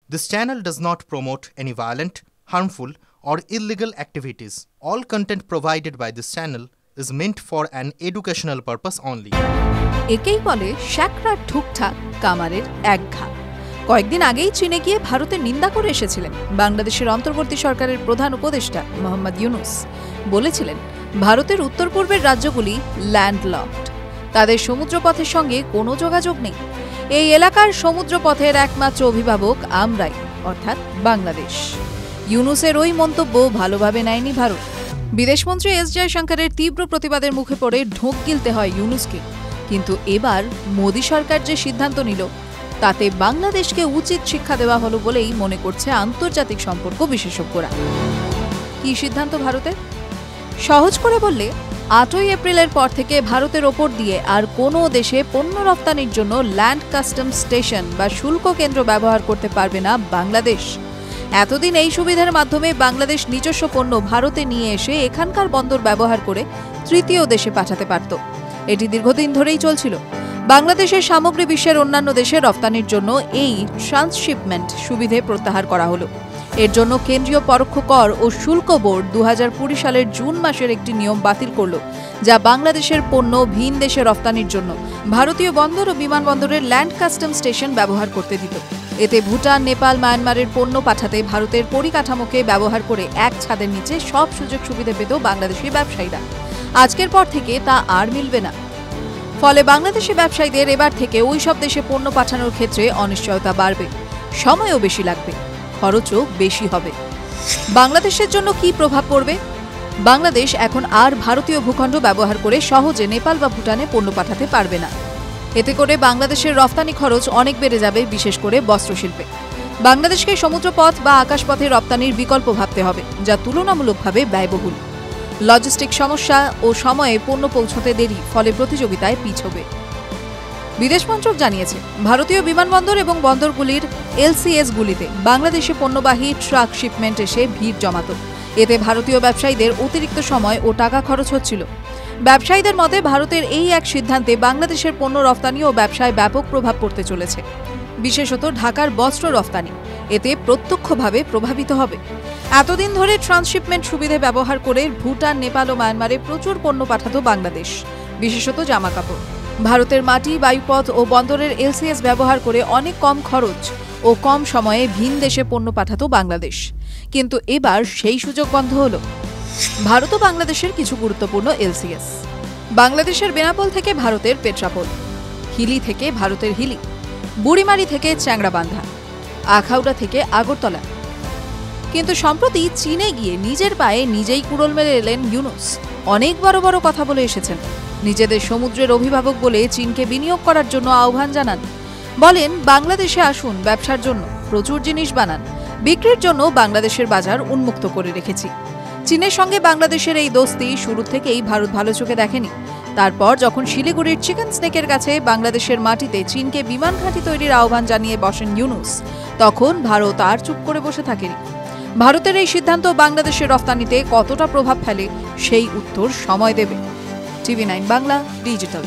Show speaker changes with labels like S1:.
S1: This channel does not promote any violent, harmful, or illegal activities. All content provided by this channel is meant for an educational purpose only.
S2: একেই বলে শ্যাকরার ঠুকঠাক কামারের এক ঘা। কয়েকদিন আগেই চীনে গিয়ে ভারতের নিন্দা করে এসেছিলেন বাংলাদেশের অন্তর্বর্তী সরকারের প্রধান উপদেষ্টা মোহাম্মদ ইউনুস। বলেছিলেন ভারতের উত্তর পূর্বের রাজ্যগুলি ল্যান্ডলকড, তাদের সমুদ্রপথের সঙ্গে কোনো যোগাযোগ নেই। এই এলাকার সমুদ্রপথের একমাত্র অভিভাবক আমরাই, অর্থাৎ বাংলাদেশ। ইউনুসের ওই মন্তব্য ভালোভাবে নেয়নি ভারত। বিদেশমন্ত্রী এস জয়শঙ্করের তীব্র প্রতিবাদের মুখে পড়ে ঢোক গিলতে হয় ইউনুসকে। কিন্তু এবার মোদী সরকার যে সিদ্ধান্ত নিল তাতে বাংলাদেশকে উচিত শিক্ষা দেওয়া হলো বলেই মনে করছে আন্তর্জাতিক সম্পর্ক বিশেষজ্ঞরা। কি সিদ্ধান্ত ভারতের? সহজ করে বললে 8ই এপ্রিলের পর থেকে ভারতের ওপর দিয়ে আর কোনো দেশে পণ্য রপ্তানির জন্য ল্যান্ড কাস্টম স্টেশন বা শুল্ক কেন্দ্র ব্যবহার করতে পারবে না বাংলাদেশ। এতদিন এই সুবিধার মাধ্যমে বাংলাদেশ নিজস্ব পণ্য ভারতে নিয়ে এসে এখানকার বন্দর ব্যবহার করে তৃতীয় দেশে পাঠাতে পারত। এটি দীর্ঘদিন ধরেই চলছিল। বাংলাদেশের সামগ্রী বিশ্বের অন্যান্য দেশে রপ্তানির জন্য এই ট্রান্সশিপমেন্ট সুবিধে প্রত্যাহার করা হলো। এর জন্য কেন্দ্রীয় পরোক্ষ কর ও শুল্ক বোর্ড 2020 সালের জুন মাসের একটি নিয়ম বাতিল করল, যা বাংলাদেশের পণ্য ভিন দেশে রপ্তানির জন্য ভারতীয় বন্দর ও বিমানবন্দরের ল্যান্ড কাস্টম স্টেশন ব্যবহার করতে দিত। এতে ভুটান, নেপাল, মায়ানমারের পণ্য পাঠাতে ভারতের পরিকাঠামোকে ব্যবহার করে এক ছাদের নিচে সব সুযোগ সুবিধা পেত বাংলাদেশি ব্যবসায়ীরা। আজকের পর থেকে তা আর মিলবে না। ফলে বাংলাদেশি ব্যবসায়ীদের এবার থেকে ওই সব দেশে পণ্য পাঠানোর ক্ষেত্রে অনিশ্চয়তা বাড়বে, সময়ও বেশি লাগবে, খরচও বেশি হবে। বাংলাদেশের জন্য কি প্রভাব পড়বে? বাংলাদেশ এখন আর ভারতীয় ভূখণ্ড ব্যবহার করে সহজে নেপাল বা ভুটানে পণ্য পাঠাতে পারবে না। এতে করে বাংলাদেশের রপ্তানি খরচ অনেক বেড়ে যাবে, বিশেষ করে বস্ত্রশিল্পে। বাংলাদেশকে সমুদ্রপথ বা আকাশপথে রপ্তানির বিকল্প ভাবতে হবে, যা তুলনামূলকভাবে ব্যয়বহুল। লজিস্টিক সমস্যা ও সময়ে পণ্য পৌঁছতে দেরি, ফলে প্রতিযোগিতায় পিছবে। বিদেশ মন্ত্রক জানিয়েছে ভারতীয় বিমানবন্দর এবং বন্দরগুলির এলসিএসগুলিতে বাংলাদেশে পণ্যবাহী ট্রাক শিপমেন্ট এসে ভিড় জমাত। এতে ভারতীয় ব্যবসায়ীদের অতিরিক্ত সময় ও টাকা খরচ হচ্ছিল। ব্যবসায়ীদের মতে ভারতের এই এক সিদ্ধান্তে বাংলাদেশের পণ্য রপ্তানি ও ব্যবসায় ব্যাপক প্রভাব পড়তে চলেছে, বিশেষত ঢাকার বস্ত্র রপ্তানি এতে প্রত্যক্ষভাবে প্রভাবিত হবে। এতদিন ধরে ট্রান্সশিপমেন্ট সুবিধা ব্যবহার করে ভুটান, নেপাল ও মায়ানমারে প্রচুর পণ্য পাঠাত বাংলাদেশ, বিশেষত জামাকাপড়। ভারতের মাটি, বায়ুপথ ও বন্দরের এলসিএস ব্যবহার করে অনেক কম খরচ ও কম সময়ে ভিন দেশে পণ্য পাঠাত বাংলাদেশ। কিন্তু এবার সেই সুযোগ বন্ধ হলো। ভারত ও বাংলাদেশের কিছু গুরুত্বপূর্ণ এলসিএস: বাংলাদেশের বেনাপোল থেকে ভারতের পেট্রাপোল, হিলি থেকে ভারতের হিলি, বুড়িমারি থেকে চ্যাংড়াবান্ধা, আখাউড়া থেকে আগরতলা। কিন্তু সম্প্রতি চীনে গিয়ে নিজের পায়ে নিজেই কুড়োল মেরে এলেন ইউনুস। অনেক বড় বড় কথা বলে এসেছেন। নিজেদের সমুদ্রের অভিভাবক বলে চীনকে বিনিয়োগ করার জন্য আহ্বান জানান। বলেন বাংলাদেশে আসুন, ব্যবসার জন্য প্রচুর জিনিস বানান, বিক্রির জন্য বাংলাদেশের বাজার উন্মুক্ত করে রেখেছি। চীনের সঙ্গে বাংলাদেশের এই দোস্তি শুরু থেকেই ভারত ভালো চোখে দেখেনি। তারপর যখন শিলিগুড়ির চিকেন স্নেকের কাছে বাংলাদেশের মাটিতে চীনকে বিমান ঘাঁটি তৈরির আহ্বান জানিয়ে বসেন ইউনুস, তখন ভারত আর চুপ করে বসে থাকেনি। ভারতের এই সিদ্ধান্ত বাংলাদেশের রপ্তানিতে কতটা প্রভাব ফেলে সেই উত্তর সময় দেবে। টিভি9 বাংলা ডিজিটাল।